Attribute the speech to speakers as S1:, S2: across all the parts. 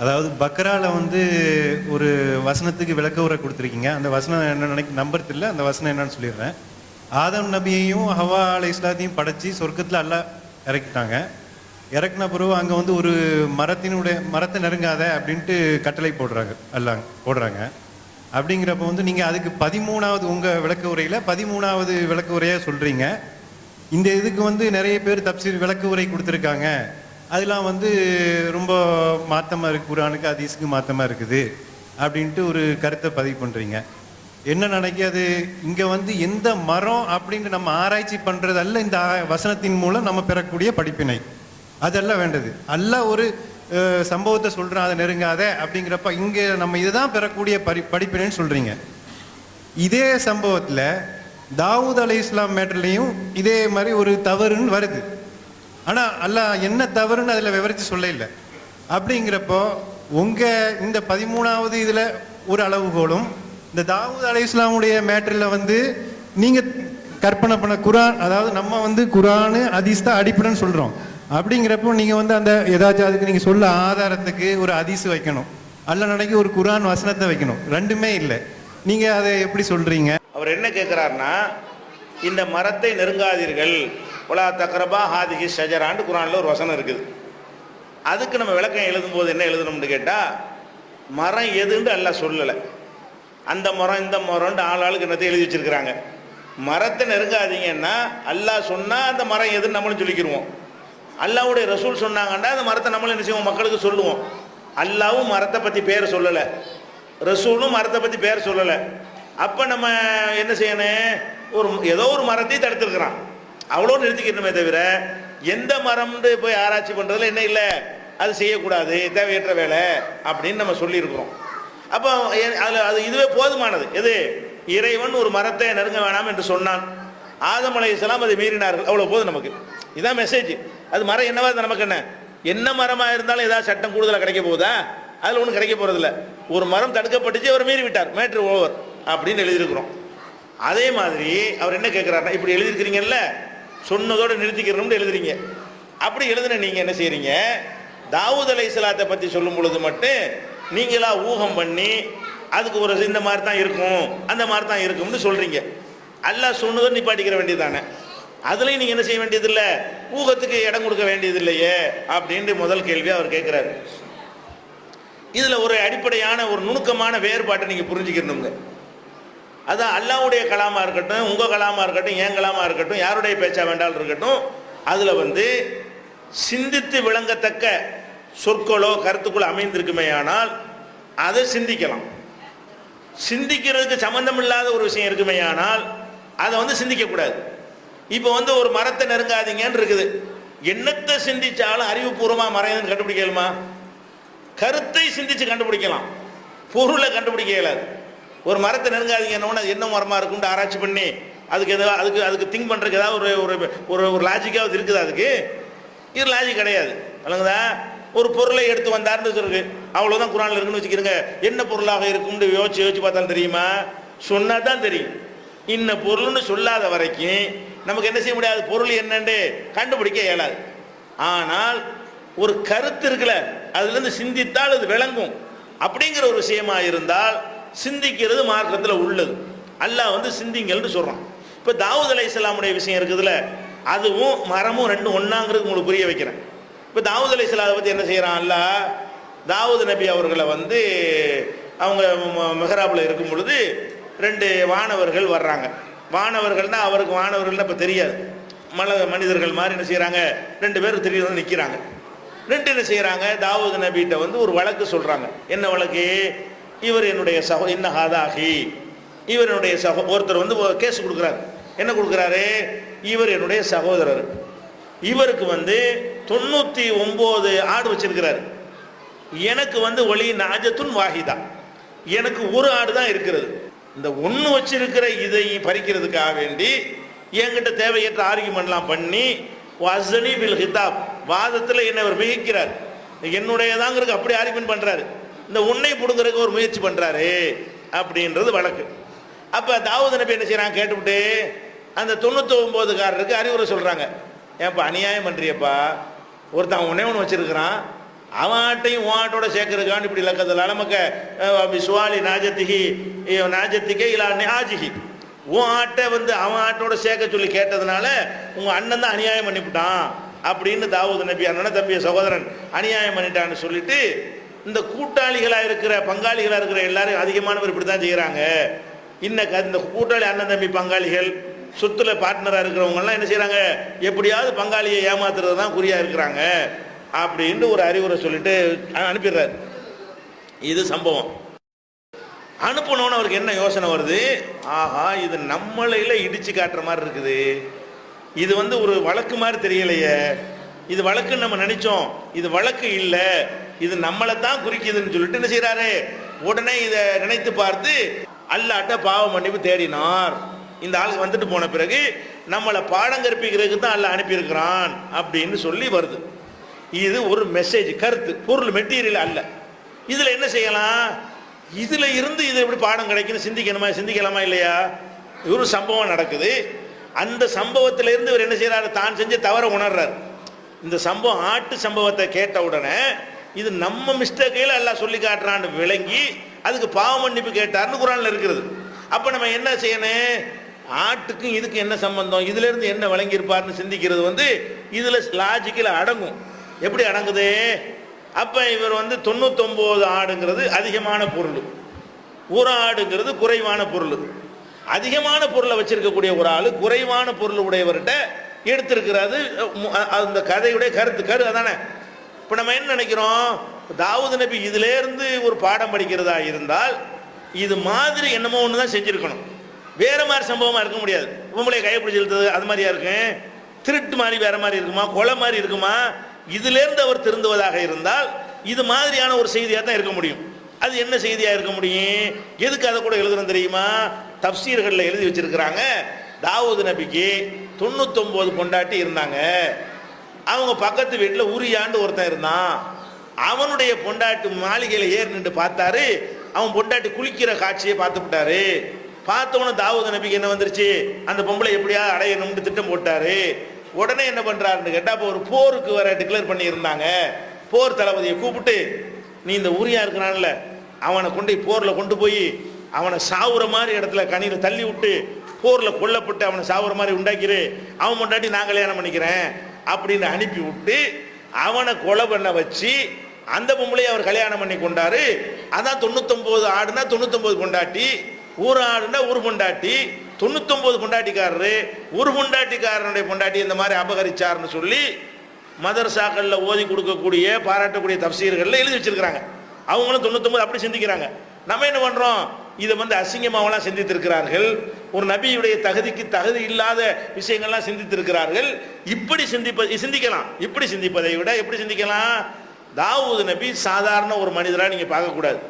S1: அதாவது பக்ரால வந்து ஒரு வசனத்துக்கு விளக்க உரை கொடுத்துருக்கீங்க. அந்த வசனம் என்ன நம்பர் தெரியல, அந்த வசனம் என்னன்னு சொல்லிடுறேன். ஆதம் நபியையும் ஹவா அலை இஸ்லாத்தையும் படைச்சி சொர்க்கத்தில் அல்லாஹ் இறக்கிட்டாங்க. இறக்குன பிறகு அங்கே வந்து ஒரு மரத்தை நெருங்காத அப்படின்ட்டு கட்டளை போடுறாங்க. அப்படிங்கிறப்ப வந்து நீங்கள் அதுக்கு 13வது உங்கள் விளக்க உரையில் 13வது விளக்க உரையாக சொல்கிறீங்க. இந்த இதுக்கு வந்து நிறைய பேர் தப்சீர் விளக்க உரை கொடுத்துருக்காங்க. அதெல்லாம் வந்து ரொம்ப மாற்றமாக இருக்குது, குர்ஆனுக்கு ஹதீஸுக்கு மாற்றமாக இருக்குது அப்படின்ட்டு ஒரு கருத்தை பதிவு பண்ணுறீங்க. என்ன நினைக்காது, இங்கே வந்து எந்த மரம் அப்படின்னு நம்ம ஆராய்ச்சி பண்ணுறது அல்ல, இந்த வசனத்தின் மூலம் நம்ம பெறக்கூடிய படிப்பினை அதெல்லாம் வேண்டது அல்ல. ஒரு சம்பவத்தை சொல்கிறோம், அதை நெருங்காத அப்படிங்கிறப்ப இங்கே நம்ம இதுதான் பெறக்கூடிய படிப்பினைன்னு சொல்கிறீங்க. இதே சம்பவத்தில் தாவூத் அலை இஸ்லாம் மேட்டர்லையும் இதே மாதிரி ஒரு தவறுன்னு வருது. ஆனால் அல்லாஹ் என்ன தவறுன்னு அதில் விவரித்து சொல்ல இல்லை. அப்படிங்கிறப்போ உங்கள் இந்த 13வது இதில் ஒரு அளவுகோலும், இந்த தாவூத் அலை இஸ்லாமுடைய மேட்டரில் வந்து நீங்கள் கற்பனை பண்ண குர்ஆன், அதாவது நம்ம வந்து குர்ஆனு ஹதீஸ் தான் அடிப்படைன்னு சொல்கிறோம். அப்படிங்கிறப்போ நீங்கள் வந்து அந்த ஏதாச்சும் அதுக்கு நீங்கள் சொல்ல ஆதாரத்துக்கு ஒரு ஹதீஸ் வைக்கணும், அல்ல நினைக்க ஒரு குர்ஆன் வசனத்தை வைக்கணும். ரெண்டுமே இல்லை. நீங்கள் அதை எப்படி சொல்கிறீங்க?
S2: அவர் என்ன கேட்குறாருன்னா, இந்த மரத்தை நெருங்காதீர்கள், ஒலா தக்ரபா ஹாதிஹி ஷஜரான்னு குர்ஆனில் ஒரு வசனம் இருக்குது. அதுக்கு நம்ம விளக்கம் எழுதும்போது என்ன எழுதணும்னு கேட்டால், மரம் எதுன்னு அல்லாஹ் சொல்லலை. அந்த மரம் இந்த மரம்னு ஆளுக்கு என்னத்தை எழுதி வச்சிருக்கிறாங்க. மரத்தை நெருங்காதீங்கன்னா அல்லாஹ் சொன்னால் அந்த மரம் எதுன்னு நம்மளும் சொல்லிக்கிடுவோம். அல்லாஹ்வுடைய ரசூல் சொன்னாங்கன்னா அந்த மரத்தை நம்மளும் என்ன செய்வோம், மக்களுக்கு சொல்லுவோம். அல்லாவும் மரத்தை பற்றி பேர் சொல்லலை, ரசூலும் மரத்தை பற்றி பேர் சொல்லலை. அப்போ நம்ம என்ன செய்யணும், ஏதோ ஒரு மரத்தையும் தடுத்துருக்குறான், அவ்வளோ நிறுத்திக்கணுமே தவிர எந்த மரம்னு போய் ஆராய்ச்சி பண்ணுறதுல என்ன இல்லை, அது செய்யக்கூடாது, தேவையற்ற வேலை அப்படின்னு நம்ம சொல்லியிருக்கிறோம். அப்போ அதில் அது இதுவே போதுமானது. எது, இறைவன் ஒரு மரத்தை நெருங்க வேணாம் என்று சொன்னான், ஆதம் அலைஹிஸ்ஸலாம் அதை மீறினார்கள், அவ்வளோ போதும் நமக்கு. இதுதான் மெசேஜ். அது மரம் என்னவா இருந்தால் நமக்கு என்ன மரமாக இருந்தாலும் ஏதாவது சட்டம் கூடுதலாக கிடைக்க போகுதா? அதில் ஒன்றும் கிடைக்க போகிறதில்ல. ஒரு மரம் தடுக்கப்பட்டுச்சு, அவர் மீறி விட்டார், மேட்ரு ஓவர் அப்படின்னு எழுதியிருக்கிறோம். அதே மாதிரி அவர் என்ன கேட்குறாருன்னா, இப்படி எழுதியிருக்கிறீங்கல்ல, சொன்னதோடு நிறுத்திக்கிறோம்னு எழுதுறீங்க. அப்படி எழுதுன நீங்கள் என்ன செய்கிறீங்க, தாவூத் அலைஹிஸ்ஸலாத்தை பற்றி சொல்லும் பொழுது மட்டும் நீங்களா ஊகம் பண்ணி அதுக்கு ஒரு இந்த மாதிரி தான் இருக்கும், அந்த மாதிரி தான் இருக்கும்னு சொல்கிறீங்க. அல்லாஹ் சொன்னதோடு நிப்பாட்டிக்கிற வேண்டியதானே. அதுலேயும் நீங்கள் என்ன செய்ய வேண்டியதில்லை, ஊகத்துக்கு இடம் கொடுக்க வேண்டியதில்லையே அப்படின்ட்டு முதல் கேள்வியாக அவர் கேட்குறாரு. இதில் ஒரு அடிப்படையான ஒரு நுணுக்கமான வேறுபாட்டை நீங்கள் புரிஞ்சுக்கணுங்க. அதான் அல்லாஹ்வுடைய கலாமாக இருக்கட்டும், உங்கள் கலாமாக இருக்கட்டும், என் கலாமாக இருக்கட்டும், யாருடைய பேச்சா வேண்டாலும் இருக்கட்டும், அதில் வந்து சிந்தித்து விளங்கத்தக்க சொற்களோ கருத்துக்களோ அமைந்திருக்குமே ஆனால் அதை சிந்திக்கலாம். சிந்திக்கிறதுக்கு சம்மந்தம் இல்லாத ஒரு விஷயம் இருக்குமே ஆனால் அதை வந்து சிந்திக்கக்கூடாது. இப்போ வந்து ஒரு மரத்தை நெருங்காதீங்கன்னு இருக்குது, என்னத்தை சிந்திச்சாலும் அறிவுபூர்வமாக மரம் கண்டுபிடிக்கலுமா? கருத்தை சிந்திச்சு கண்டுபிடிக்கலாம், பொருளை கண்டுபிடிக்க இயலாது. ஒரு மரத்தை நெருங்காதீங்கன்னா அது என்ன மரமாக இருக்கும்னு ஆராய்ச்சி பண்ணி அதுக்கு எதாவது அதுக்கு திங்க் பண்ணுறதுக்கு ஏதாவது ஒரு ஒரு ஒரு லாஜிக்காவது இருக்குது? அதுக்கு இது லாஜிக் கிடையாது. வழங்குதா? ஒரு பொருளை எடுத்து வந்தார்னு இருக்கு, அவ்வளோதான் குர்ஆனில் இருக்குன்னு வச்சுக்கிறோங்க. என்ன பொருளாக இருக்கும்னு யோசிச்சு பார்த்தாலும் தெரியுமா? சொன்னால் தான் தெரியும். இன்ன பொருள்னு சொல்லாத வரைக்கும் நமக்கு என்ன செய்ய முடியாது, பொருள் என்னன்னு கண்டுபிடிக்க இயலாது. ஆனால் ஒரு கருத்து இருக்குல்ல, அதுலேருந்து சிந்தித்தால் அது விளங்கும். அப்படிங்கிற ஒரு விஷயமா இருந்தால் சிந்திக்கிறது மார்க்கத்தில் உள்ளது. அல்லாஹ் வந்து சிந்திங்கள்னு சொல்கிறான். இப்போ தாவூத் அலைஹிஸ்ஸலாமுடைய விஷயம் இருக்குதுல்ல, அதுவும் மரமும் ரெண்டும் ஒன்றாங்கிறது உங்களுக்கு புரிய வைக்கிறேன். இப்போ தாவூத் அலைஹிஸ்ஸலாத்தை பற்றி என்ன செய்கிறான் அல்லாஹ், தாவூத் நபி அவர்களை வந்து அவங்க மெஹராபில் இருக்கும் பொழுது 2 வானவர்கள் வர்றாங்க. வானவர்கள்னால் அவருக்கு வானவர்கள்னால் இப்போ தெரியாது, மனிதர்கள் மாதிரி என்ன செய்கிறாங்க, 2 பேர் திடீர்னு நிற்கிறாங்க. 2 என்ன செய்கிறாங்க, தாவூத் நபிகிட்ட வந்து ஒரு வழக்கு சொல்கிறாங்க. என்ன வழக்கு? இவர் என்னுடைய இன்னஹாதாகி, இவர் என்னுடைய ஒருத்தர் வந்து கேஸ் கொடுக்குறாரு. என்ன கொடுக்குறாரு? இவர் என்னுடைய சகோதரர், இவருக்கு வந்து 99 ஆடு வச்சிருக்கிறாரு, எனக்கு வந்து ஒலி நாஜத்துன் வாஹிதா, எனக்கு ஒரு ஆடு தான் இருக்கிறது. இந்த ஒன்று வச்சிருக்கிற இதை பறிக்கிறதுக்காக வேண்டி என்கிட்ட தேவையற்ற ஆர்கியூமெண்ட்லாம் பண்ணி வசனி பில் ஹிதாப், வாதத்தில் என்னை அவர் மிகிக்கிறார், என்னுடையதாங்கிறதுக்கு அப்படி ஆர்கியூமெண்ட் பண்ணுறாரு, இந்த உன்னை பிடுங்கிறதுக்கு ஒரு முயற்சி பண்ணுறாரு அப்படின்றது வழக்கு. அப்போ தாவூத் நபி என்ன செய்கிறாங்க, கேட்டுவிட்டு அந்த 99காரருக்கு அறிவுரை சொல்கிறாங்க. ஏன்ப்பா அநியாயம் பண்ணுறியப்பா, ஒருத்தன் ஒன்றே ஒன்று வச்சுருக்கிறான், அவன் ஆட்டையும் உன் ஆட்டோட சேர்க்கறதுக்கான்னு இப்படி லக்கத்தில் அலமக்க சுவாலி நாஜத்திக்கே இல்லா நியாஜிகி, உன் ஆட்டை வந்து அவன் ஆட்டோட சேர்க்க சொல்லி கேட்டதுனால உங்கள் அண்ணன் தான் அநியாயம் பண்ணிவிட்டான் அப்படின்னு தாவூது நபி அண்ணன் தம்பிய சகோதரன் அநியாயம் பண்ணிட்டான்னு சொல்லிட்டு இந்த கூட்டாளிகளாக இருக்கிற பங்காளிகளாக இருக்கிற எல்லாரும் அதிகமானவர் இப்படி தான் செய்கிறாங்க. இந்த கூட்டாளி அண்ணன் தம்பி பங்காளிகள் சொத்துல பார்ட்னராக இருக்கிறவங்கலாம் என்ன செய்கிறாங்க, எப்படியாவது பங்காளியை ஏமாத்துறது தான் குறியாக இருக்கிறாங்க அப்படின்னு ஒரு அறிவுரை சொல்லிட்டு அனுப்பிடுறாரு. இது சம்பவம். அனுப்பணும்னு அவருக்கு என்ன யோசனை வருது, ஆஹா இது நம்மளையில இடிச்சு காட்டுற மாதிரி இருக்குது, இது வந்து ஒரு வழக்கு மாதிரி தெரியலையே, இது வழக்குன்னு நம்ம நினைச்சோம், இது வழக்கு இல்லை, இது நம்மளை தான் குறிக்குதுன்னு சொல்லிட்டு என்ன செய்யறாரு, உடனே இதை நினைத்து பார்த்து அல்லாட்ட பாவ மன்னிப்பு தேடினார். இந்த ஆளுக்கு வந்துட்டு போன பிறகு நம்மளை பாடம் கற்பிக்கிறதுக்கு தான் அல்லாஹ் அனுப்பியிருக்கிறான் அப்படின்னு சொல்லி வருது. இது ஒரு மெசேஜ், கருத்து, பொருள், மெட்டீரியல் அல்ல. இதில் என்ன செய்யலாம், இதில் இருந்து இது எப்படி பாடம் கிடைக்குன்னு சிந்திக்கலாமா இல்லையா? ஒரு சம்பவம் நடக்குது, அந்த சம்பவத்திலிருந்து இவர் என்ன செய்யறாரு, தான் செஞ்ச தவற உணர்றாரு. இந்த சம்பவம் ஆட்டு சம்பவத்தை கேட்ட உடனே இது நம்ம மிஸ்டேக்கையில் எல்லாம் சொல்லி காட்டுறான்னு விளங்கி அதுக்கு பாவ மன்னிப்பு கேட்டார்னு குரான்ல இருக்கிறது. அப்போ நம்ம என்ன செய்யணும், ஆட்டுக்கும் இதுக்கு என்ன சம்பந்தம், இதுல இருந்து என்ன வழங்கியிருப்பார்னு சிந்திக்கிறது வந்து இதுல லாஜிக்கில் அடங்கும். எப்படி அடங்குது, அப்ப இவர் வந்து 99 ஆடுங்கிறது அதிகமான பொருள், ஒரு ஆடுங்கிறது குறைவான பொருள். அதிகமான பொருளை வச்சிருக்கக்கூடிய ஒரு ஆள் குறைவான பொருள் உடையவர்கிட்ட எடுத்திருக்கிறது அந்த கதையுடைய கரு அதானே. இப்போ நம்ம என்ன நினைக்கிறோம், தாவூது நபி இதிலேருந்து ஒரு பாடம் படிக்கிறதா இருந்தால் இது மாதிரி என்னமோ ஒன்று தான் செஞ்சுருக்கணும், வேற மாதிரி சம்பவமாக இருக்க முடியாது. உங்களைய கைப்பிடிச்சு இழுத்தது அது மாதிரியா இருக்கும், திருட்டு மாதிரி வேற மாதிரி இருக்குமா, கொலை மாதிரி இருக்குமா? இதிலேருந்து அவர் திருந்துவதாக இருந்தால் இது மாதிரியான ஒரு செய்தியாக தான் இருக்க முடியும். அது என்ன செய்தியாக இருக்க முடியும், எதுக்கு அதை கூட எழுதுறோம் தெரியுமா? தப்சீர்களில் எழுதி வச்சிருக்கிறாங்க, தாவூது நபிக்கு 99 பொண்டாட்டி இருந்தாங்க, அவங்க பக்கத்து வீட்டில் உரியாண்டு ஒருத்தன் இருந்தான், அவனுடைய பொண்டாட்டி மாளிகையில் ஏறி நின்று பார்த்தாரு, அவன் பொண்டாட்டி குளிக்கிற காட்சியை பார்த்து விட்டாரு. பார்த்தவன தாவூது நபிக்கு என்ன வந்துருச்சு, அந்த பொம்பளை எப்படியா அடையணும்னு திட்டம் போட்டாரு. உடனே என்ன பண்றாருன்னு கேட்டா, இப்போ ஒரு போருக்கு வர டிக்ளேர் பண்ணி இருந்தாங்க, போர் தளபதியை கூப்பிட்டு நீ இந்த உரியா இருக்கிறான்ல அவனை கொண்டு போர்ல கொண்டு போய் அவனை சாவுற மாதிரி இடத்துல கனியில தள்ளி விட்டு போர்ல கொல்லப்பட்டு அவனை சாவுற மாதிரி உண்டாக்கிரு, அவன் பொண்டாட்டி நான் கல்யாணம் பண்ணிக்கிறேன் அப்படின்னு அனுப்பி விட்டு அவனை கொலை பண்ண வச்சு அந்த பொம்பளையை அவர் கல்யாணம் பண்ணி கொண்டாரு. அதான் 99 ஆடுனா 99 பொண்டாட்டி, ஒரு ஆடுனா ஒரு பொண்டாட்டி, 99 பொண்டாட்டிக்காரரு, ஒரு பொண்டாட்டிக்காரனுடைய பொண்டாட்டி இந்த மாதிரி அபகரிச்சார்னு சொல்லி மதரசாக்களில் ஓதி கொடுக்கக்கூடிய பாராட்டக்கூடிய தப்சீர்களில் எழுதி வச்சிருக்கிறாங்க. அவங்களும் 99 அப்படி சிந்திக்கிறாங்க. நம்ம என்ன பண்றோம், இதை வந்து அசிங்கமாவெல்லாம் சிந்தித்திருக்கிறார்கள், ஒரு நபியுடைய தகுதிக்கு தகுதி இல்லாத விஷயங்கள்லாம் சிந்தித்திருக்கிறார்கள். இப்படி சிந்திக்கலாம். இப்படி சிந்திப்பதை விட எப்படி சிந்திக்கலாம், தாவூது நபி சாதாரண ஒரு மனிதராக நீங்க பார்க்கக்கூடாது,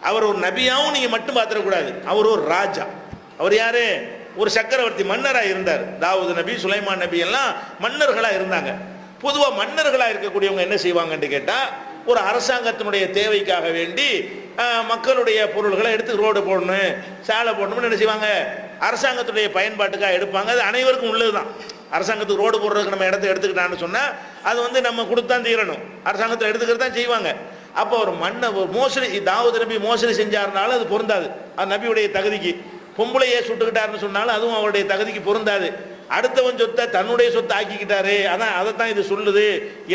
S2: அவர் ஒரு நபியாவும் நீங்க மட்டும் பார்த்துடக்கூடாது, அவர் ஒரு ராஜா. அவர் யாரு, ஒரு சக்கரவர்த்தி மன்னராக இருந்தார். தாவூது நபி, சுலைமான் நபி எல்லாம் மன்னர்களாக இருந்தாங்க. பொதுவாக மன்னர்களாக இருக்கக்கூடியவங்க என்ன செய்வாங்கன்னு கேட்டால், ஒரு அரசாங்கத்தினுடைய தேவைக்காக வேண்டி மக்களுடைய பொருள்களை எடுத்து ரோடு போடணும், சாலை போடணும்னு என்ன செய்வாங்க, அரசாங்கத்துடைய பயன்பாட்டுக்காக எடுப்பாங்க. அது அனைவருக்கும் உள்ளது தான். அரசாங்கத்துக்கு ரோடு போடுறதுக்கு நம்ம இடத்த எடுத்துக்கிட்டான்னு சொன்னால் அது வந்து நம்ம கொடுத்தான் தீரணும், அரசாங்கத்தில் எடுத்துக்கிறது தான் செய்வாங்க. அப்போ ஒரு மோசடி, தாவூது நபி மோசடி செஞ்சாருனாலும் அது பொருந்தாது, அது நபியுடைய தகுதிக்கு. பொம்பளையே சுட்டுக்கிட்டாருன்னு சொன்னாலும் அதுவும் அவருடைய தகுதிக்கு பொருந்தாது. அடுத்தவன் சொத்தை தன்னுடைய சொத்தை ஆக்கிக்கிட்டாரு, அதான் அதைத்தான் இது சொல்லுது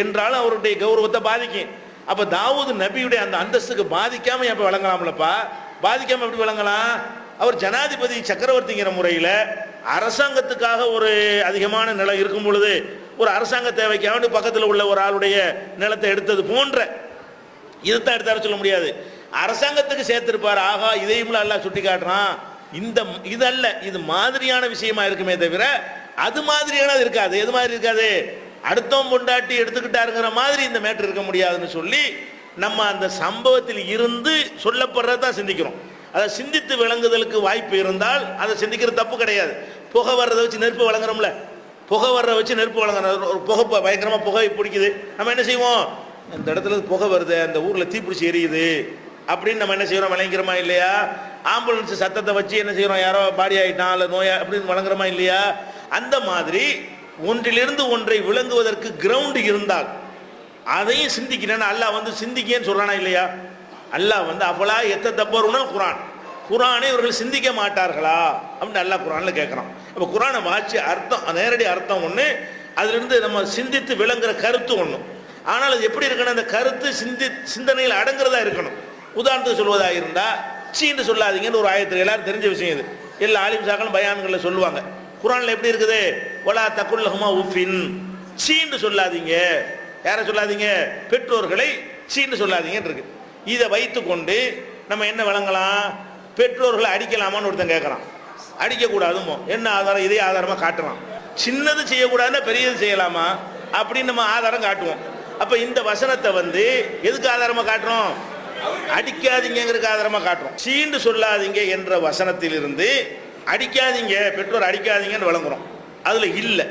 S2: என்றாலும் அவருடைய கௌரவத்தை பாதிக்கும். அப்ப தாவூது நபியுடைய அந்த அந்தஸ்துக்கு பாதிக்காம எப்ப வழங்கலாம்லப்பா, பாதிக்காம எப்படி வழங்கலாம்? அவர் ஜனாதிபதி சக்கரவர்த்திங்கிற முறையில் அரசாங்கத்துக்காக ஒரு அதிகமான நிலம் இருக்கும் பொழுது ஒரு அரசாங்க தேவைக்காக பக்கத்தில் உள்ள ஒரு ஆளுடைய நிலத்தை எடுத்தது போன்ற இதைத்தான் எடுத்தாரு சொல்ல முடியாது. அரசாங்கத்துக்கு சேர்த்திருப்பார், ஆகா இதையும் அல்லாஹ் சுட்டி காட்டுறான். இதல்ல, இது மாதிரியான விஷயமா இருக்குமே தவிர அது மாதிரியானது இருக்காது. எது மாதிரி இருக்காது, அடுத்தவன் பொண்டாட்டி எடுத்துக்கிட்டாருங்கிற மாதிரி இந்த மேட்டர் இருக்க முடியாதுன்னு சொல்லி நம்ம அந்த சம்பவத்தில் இருந்து சொல்லப்படுறதான் சிந்திக்கிறோம். அதை சிந்தித்து விளங்குதலுக்கு வாய்ப்பு இருந்தால் அதை சிந்திக்கிறது தப்பு கிடையாது. புகை வர்றதை வச்சு நெருப்பு வழங்குறோம்ல, புகை வர்ற வச்சு நெருப்பு வழங்குறோம், ஒரு புகை பயங்கரமாக புகை பிடிக்குது, நம்ம என்ன செய்வோம், இந்த இடத்துல புகை வருது, அந்த ஊரில் தீப்பிடிச்சி எரியுது அப்படின்னு நம்ம என்ன செய்கிறோம், விளங்கிறோமா இல்லையா? ஆம்புலன்ஸ் சத்தத்தை வச்சு என்ன செய்கிறோம், யாரோ பாடி ஆகிட்டான் இல்லை நோயா அப்படின்னு வழங்குறோமா இல்லையா? அந்த மாதிரி ஒன்றிலிருந்து ஒன்றை விளங்குவதற்கு கிரவுண்டு இருந்தால், அதையும் சிந்திக்கிறேன்னு அல்லாஹ் வந்து சிந்திக்கன்னு சொல்றானா இல்லையா? அல்லாஹ் வந்து அஃபலா யத்ததப்பருனல் குர்ஆன், குர்ஆனை இவர்கள் சிந்திக்க மாட்டார்களா அப்படின்னு அல்லாஹ் குர்ஆன்ல கேட்குறான். அப்போ குர்ஆனை வாட்சி அர்த்தம், நேரடி அர்த்தம் ஒன்று, அதிலிருந்து நம்ம சிந்தித்து விளங்குற கருத்து ஒன்று. ஆனால் அது எப்படி இருக்கணும்? அந்த கருத்து சிந்தனையில் அடங்குறதா இருக்கணும். உதாரணத்துக்கு சொல்வதா இருந்தால் சீன்னு சொல்லாதீங்கன்னு ஒரு ஆயத்தில் எல்லாரும் தெரிஞ்ச விஷயம் இது. எல்லா ஆலிம் சாக்களும் பயான்களில் சொல்லுவாங்க. குர்ஆனில் எப்படி இருக்குது? வலா தகுல்லஹுமா உஃபின், சீன்னு சொல்லாதீங்க. யாரை சொல்லாதீங்க? பெற்றோர்களை சீன்னு சொல்லாதீங்கன்னு இருக்கு. இதை வைத்துக்கொண்டு நம்ம என்ன விளங்கலாம்? பெற்றோர்களை அடிக்கலாமான்னு ஒருத்தன் கேட்குறான். அடிக்கக்கூடாதுமோ, என்ன ஆதாரம்? இதே ஆதாரமாக காட்டுறான். சின்னது செய்யக்கூடாதுன்னா பெரியது செய்யலாமா அப்படின்னு நம்ம ஆதாரம் காட்டுவோம். அப்போ இந்த வசனத்தை வந்து எதுக்கு ஆதாரமாக காட்டுறோம்? அடிக்காதீங்கிறதுக்கு ஆதாரமாக காட்டுறோம். சீண்டு சொல்லாதீங்க என்ற வசனத்திலிருந்து அடிக்காதீங்க, பெற்றோர் அடிக்காதீங்கன்னு வழங்குறோம். அதில் இல்லை.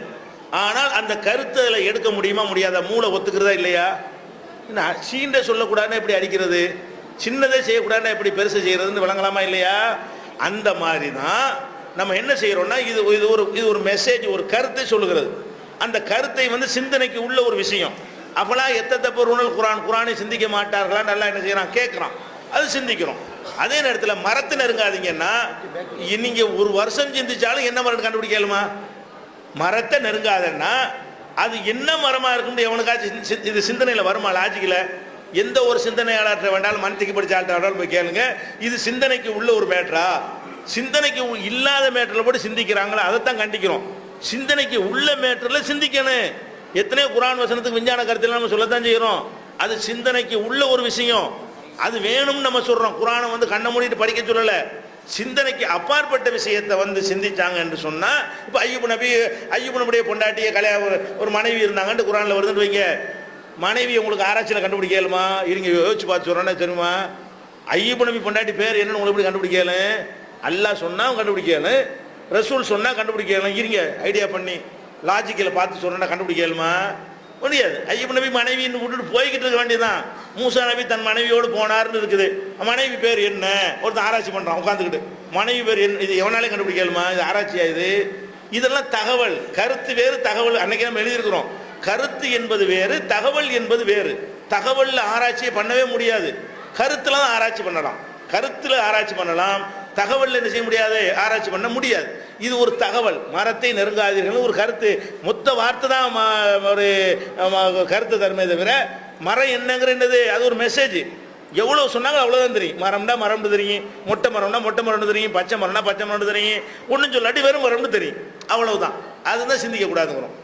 S2: ஆனால் அந்த கருத்தை அதில் எடுக்க முடியுமா முடியாதா? மூளை ஒத்துக்கிறதா இல்லையா? என்ன சீண்டை சொல்லக்கூடாதுன்னா எப்படி அடிக்கிறது? சின்னதே செய்யக்கூடாதுன்னா எப்படி பெருசு செய்யறதுன்னு விளங்கலாமா இல்லையா? அந்த மாதிரி தான் நம்ம என்ன செய்யறோம்னா, இது ஒரு மெசேஜ், ஒரு கருத்தை சொல்லுகிறது. அந்த கருத்தை வந்து சிந்தனைக்கு உள்ள ஒரு விஷயம். அப்பலா எத்தப்பொருள் குர்ஆன், குர்ஆனை சிந்திக்க மாட்டார்களா? நல்லா என்ன செய்யறான்? கேட்குறான். அது சிந்திக்கிறோம். அதே நேரத்தில் மரத்தை நெருங்காதீங்கன்னா, நீங்க ஒரு வருஷம் சிந்திச்சாலும் என்ன மரம் கண்டுபிடிக்கலுமா? மரத்தை நெருங்காதன்னா அது என்ன மரமா இருக்குன்னு எவனுக்காச்சும் இது சிந்தனையில் வருமா? லாஜிக்கில் எந்த ஒரு சிந்தனையாளர்கிட்ட வேண்டாலும் மனத்துக்கு படிச்ச ஆள்கிட்ட வேண்டாலும் போய் கேளுங்க. இது சிந்தனைக்கு உள்ள ஒரு மேட்டரா? சிந்தனைக்கு இல்லாத மேட்டரில் போட்டு சிந்திக்கிறாங்களா? அதைத்தான் கண்டிக்கிறோம். சிந்தனைக்கு உள்ள மேட்டரில் சிந்திக்கணும். எத்தனையோ குர்ஆன் வசனத்துக்கு விஞ்ஞான கருத்தில் நம்ம சொல்லத்தான் செய்கிறோம். அது சிந்தனைக்கு உள்ள ஒரு விஷயம். அது வேணும்னு நம்ம சொல்றோம். குர்ஆனை வந்து கண்ணை மூடிட்டு படிக்க சொல்லலை. சிந்தனைக்கு அப்பாற்பட்ட விஷயத்தை வந்து சிந்திச்சாங்க என்று சொன்னா, இப்போ ஐயூப் நபியுடைய பொண்டாட்டிய ஒரு மனைவி இருந்தாங்கன்னு குர்ஆன்ல வருதுன்னு வைங்க. மனைவி உங்களுக்கு ஆராய்ச்சியில் கண்டுபிடிக்கலுமா? இருங்க யோசிச்சு பார்த்து சொல்றேன்னா தெரியுமா? ஐயூப் நபி பொண்டாட்டி பேர் என்னன்னு உங்களுக்கு எப்படி கண்டுபிடிக்கலும்? அல்லாஹ் சொன்னா கண்டுபிடிக்கலும், ரசூல் சொன்னா கண்டுபிடிக்கலும். இருங்க ஐடியா பண்ணி லாஜிக்கில் பார்த்து சொன்னா கண்டுபிடிக்கலுமா? முடியாது. ஐயூப் நபி மனைவின்னு விட்டுட்டு போய்கிட்டு இருக்க வேண்டியதான். மூசா நபி தன் மனைவியோடு போனார்னு இருக்குது. மனைவி பேர் என்ன? ஒருத்தன் ஆராய்ச்சி பண்றான் உட்காந்துக்கிட்டு. மனைவி பேர் என்ன? இது எவனாலே கண்டுபிடிக்கலுமா? இது ஆராய்ச்சியா? இதெல்லாம் தகவல். கருத்து வேறு, தகவல். அன்னைக்கு நம்ம எழுதியிருக்கிறோம். கருத்து என்பது வேறு, தகவல் என்பது வேறு. தகவல்ல ஆராய்ச்சியை பண்ணவே முடியாது. கருத்துல தான் ஆராய்ச்சி பண்ணலாம். கருத்துல ஆராய்ச்சி பண்ணலாம், தகவல் என்ன செய்ய முடியாது? ஆராய்ச்சி பண்ண முடியாது. இது ஒரு தகவல். மரத்தை நெருங்காதீர்கள் ஒரு கருத்து. மொத்த வார்த்தை தான் ஒரு கருத்து தருமே தவிர மரம் என்னங்கிற என்னது? அது ஒரு மெசேஜ். எவ்வளோ சொன்னாங்க அவ்வளோதான் தெரியும். மரம்னா மரம்னு தெரியும், மொட்டை மரம்னா மொட்டை மரம்னு தெரியும், பச்சை மரம்னா பச்சை மரம்னு தெரியும். ஒன்றும் சொல்லாட்டி வெறும் மரம்னு தெரியும். அவ்வளவுதான். அதுதான் சிந்திக்க கூடாதுங்கிறோம்.